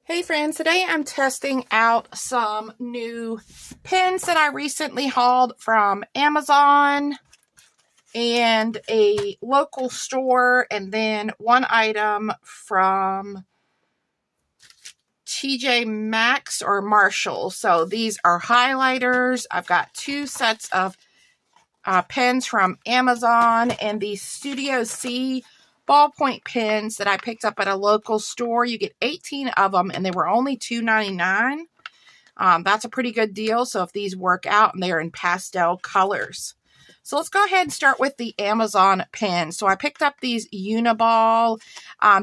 Hey friends, today I'm testing out some new pens that I recently hauled from Amazon and a local store, and then one item from TJ Maxx or Marshall. So these are highlighters. I've got two sets of pens from Amazon and these Studio C ballpoint pens that I picked up at a local store. You get 18 of them and they were only $2.99. That's a pretty good deal. So if these work out, and they're in pastel colors. So let's go ahead and start with the Amazon pen. So I picked up these Uniball.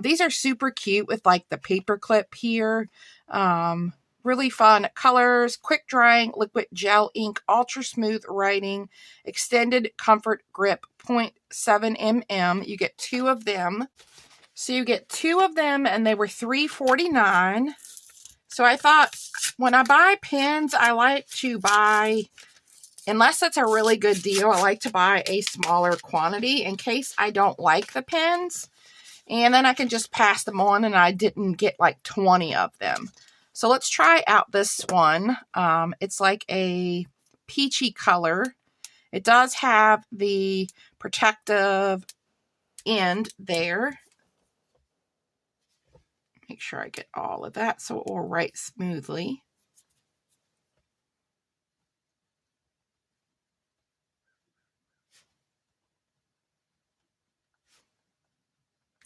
These are super cute with like the paper clip here. Really fun colors, quick drying, liquid gel ink, ultra smooth writing, extended comfort grip, 0.7 mm. You get two of them. So you get two of them and they were $3.49. So I thought when I buy pens, I like to buy, unless it's a really good deal, I like to buy a smaller quantity in case I don't like the pens. And then I can just pass them on and I didn't get like 20 of them. So let's try out this one. It's like a peachy color. It does have the protective end there. Make sure I get all of that so it will write smoothly.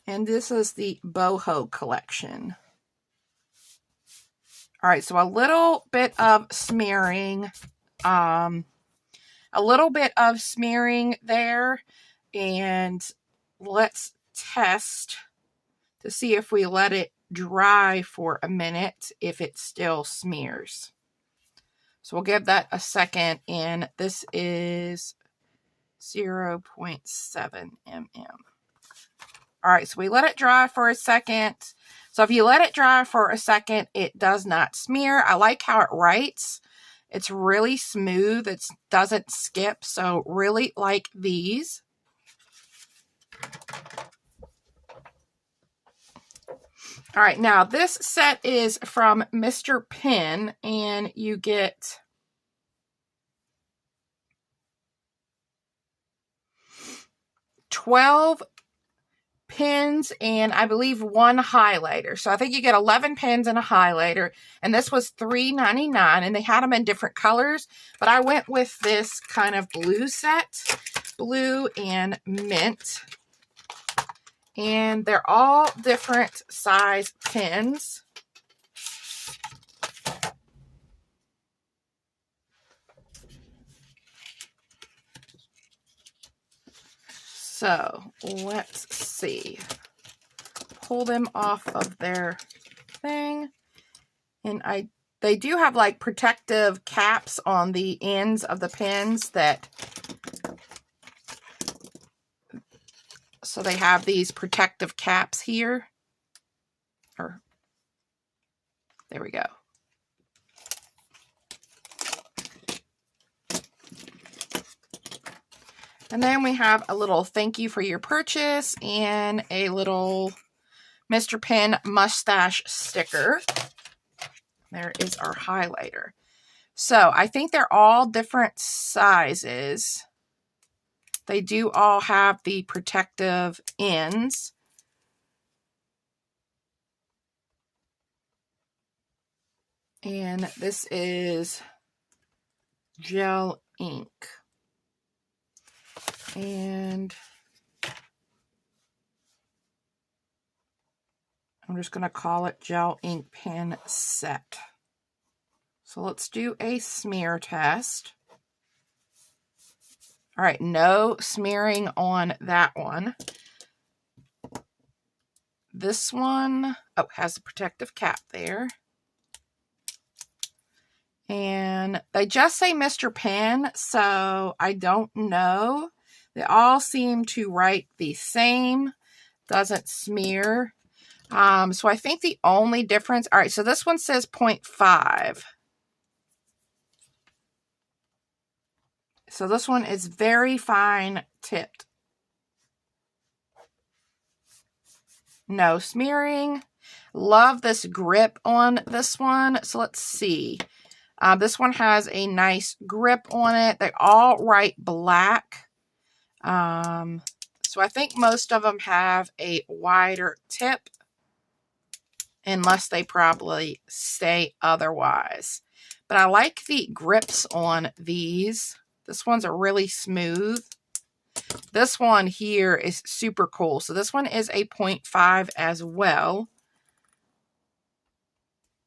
And this is the Boho collection. All right, so a little bit of smearing. A little bit of smearing there. And let's test to see if we let it dry for a minute, if it still smears. So we'll give that a second, and this is 0.7 mm. All right, so we let it dry for a second. So if you let it dry for a second, it does not smear. I like how it writes. It's really smooth. It doesn't skip, so really like these. All right, now this set is from Mr. Pen, and you get 12 pens and I believe one highlighter. So I think you get 11 pens and a highlighter, and this was $3.99, and they had them in different colors, but I went with this kind of blue set, blue and mint. And they're all different size pens. So let's see. Pull them off of their thing. And they do have like protective caps on the ends of the pens that, so they have these protective caps here. Or, there we go. And then we have a little thank you for your purchase and a little Mr. Pen mustache sticker. There is our highlighter. So I think they're all different sizes. They do all have the protective ends. And this is gel ink. And I'm just going to call it gel ink pen set. So let's do a smear test. All right, no smearing on that one. This one, oh, has a protective cap there. And they just say Mr. Pen, so I don't know. They all seem to write the same. Doesn't smear. So I think the only difference, all right, so this one says 0.5. So this one is very fine tipped. No smearing. Love this grip on this one. So let's see. This one has a nice grip on it. They all write black. So I think most of them have a wider tip, unless they probably say otherwise. But I like the grips on these. This one's a really smooth. This one here is super cool. So this one is a 0.5 as well.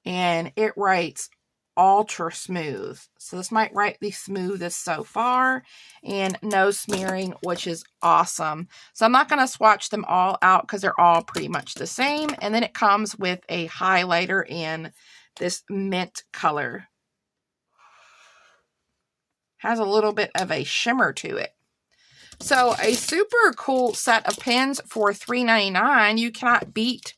And it writes ultra smooth. So this might write the smoothest so far, and no smearing, which is awesome. So I'm not going to swatch them all out because they're all pretty much the same. And then it comes with a highlighter in this mint color. Has a little bit of a shimmer to it. So a super cool set of pens for $3.99. You cannot beat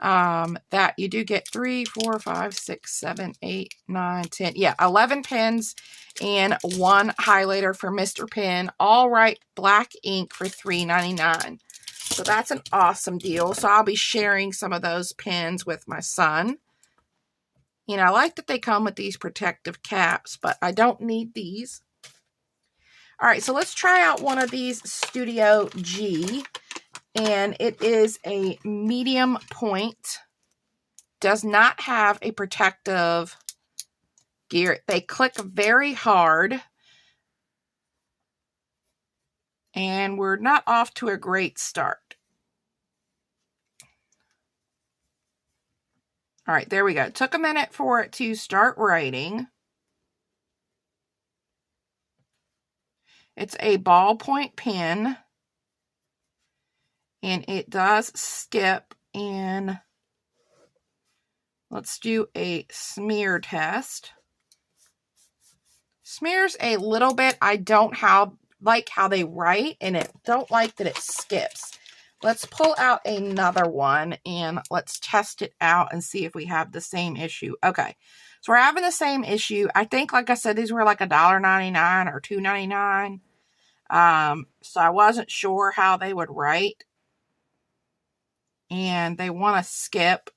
that. You do get 3, 4, 5, 6, 7, 8, 9, 10. Yeah, 11 pens and 1 highlighter for Mr. Pen. All right, black ink for $3.99. So that's an awesome deal. So I'll be sharing some of those pens with my son. And I like that they come with these protective caps, but I don't need these. All right, so let's try out one of these Studio G. And it is a medium point. Does not have a protective gear. They click very hard. And we're not off to a great start. All right, there we go. It took a minute for it to start writing. It's a ballpoint pen. And it does skip. And let's do a smear test. Smears a little bit. I don't like how they write, and I don't like that it skips. Let's pull out another one and let's test it out and see if we have the same issue. Okay, so we're having the same issue. I think, like I said, these were like $1.99 or $2.99. So I wasn't sure how they would write. And they want to skip.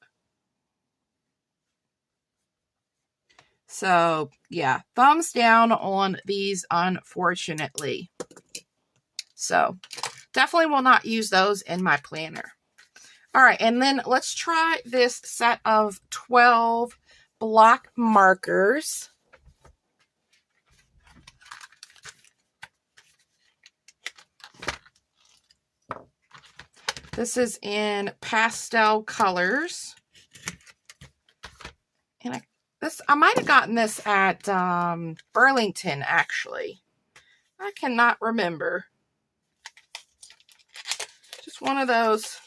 So, yeah, thumbs down on these, unfortunately. So, definitely will not use those in my planner. All right, and then let's try this set of 12 block markers. This is in pastel colors. And I might have gotten this at Burlington, actually. I cannot remember. Just one of those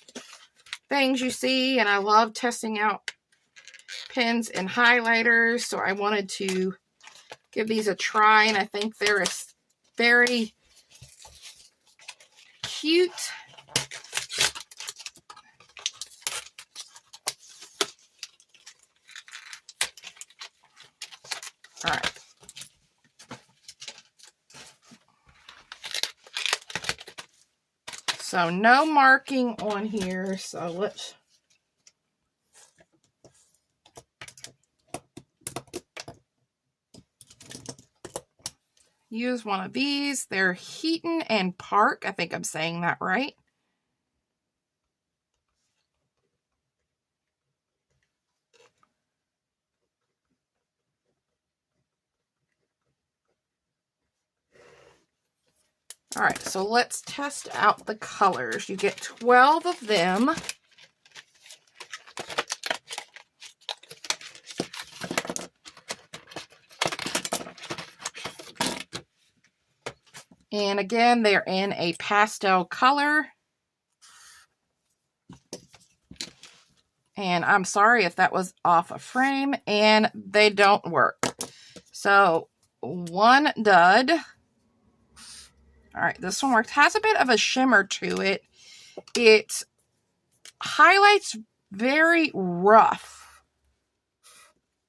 things you see, and I love testing out pens and highlighters, so I wanted to give these a try, and I think they're very cute. All right. So no marking on here, so let's use one of these. They're Heaton and Park. I think I'm saying that right. All right, so let's test out the colors. You get 12 of them. And again, they're in a pastel color. And I'm sorry if that was off a frame, and they don't work. So, one dud. All right, this one works. Has a bit of a shimmer to it. It highlights very rough.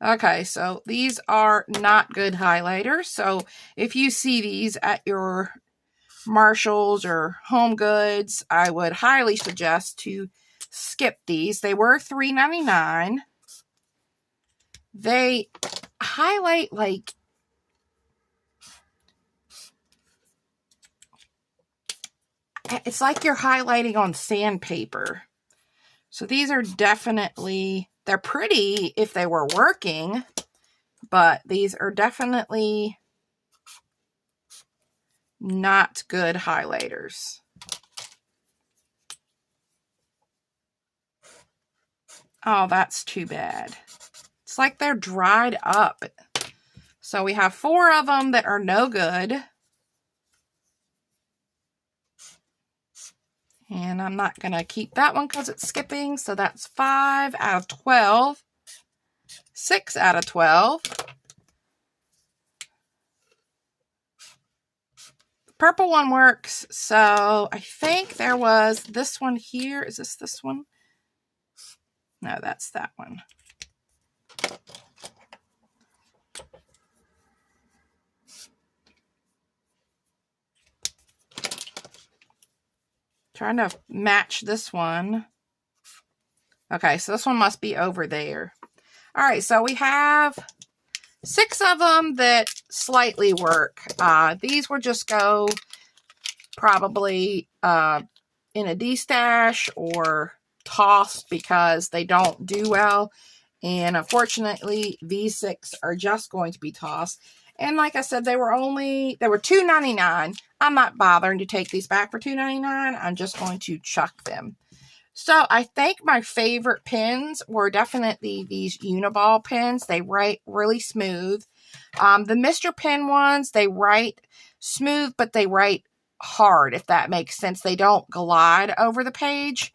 Okay, so these are not good highlighters. So if you see these at your Marshalls or Home Goods, I would highly suggest to skip these. They were $3.99. They highlight like, it's like you're highlighting on sandpaper. So these are definitely, they're pretty if they were working, but these are definitely not good highlighters. Oh, that's too bad. It's like they're dried up. So we have 4 of them that are no good. And I'm not going to keep that one because it's skipping. So that's 5 out of 12. 6 out of 12. The purple one works. So I think there was this one here. Is this one? No, that's that one. Trying to match this one. Okay, so this one must be over there. All right, so we have 6 of them that slightly work. These will just go probably in a D-stash or tossed because they don't do well. And unfortunately, these 6 are just going to be tossed. And like I said, they were $2.99. I'm not bothering to take these back for $2.99. I'm just going to chuck them. So I think my favorite pens were definitely these Uniball pens. They write really smooth. The Mr. Pen ones, they write smooth, but they write hard, if that makes sense. They don't glide over the page.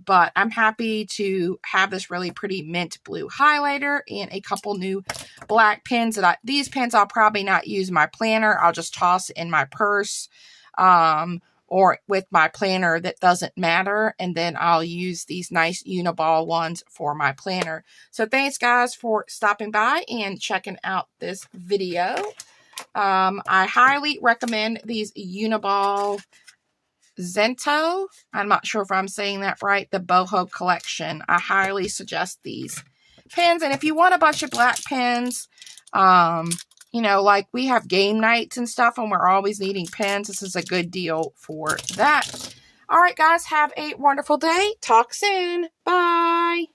But I'm happy to have this really pretty mint blue highlighter and a couple new black pens. These pens I'll probably not use in my planner. I'll just toss in my purse or with my planner that doesn't matter. And then I'll use these nice Uniball ones for my planner. So thanks guys for stopping by and checking out this video. I highly recommend these Uniball Zento. I'm not sure if I'm saying that right. The Boho collection. I highly suggest these pens. And if you want a bunch of black pens, you know, like we have game nights and stuff and we're always needing pens, this is a good deal for that. All right, guys, have a wonderful day. Talk soon. Bye.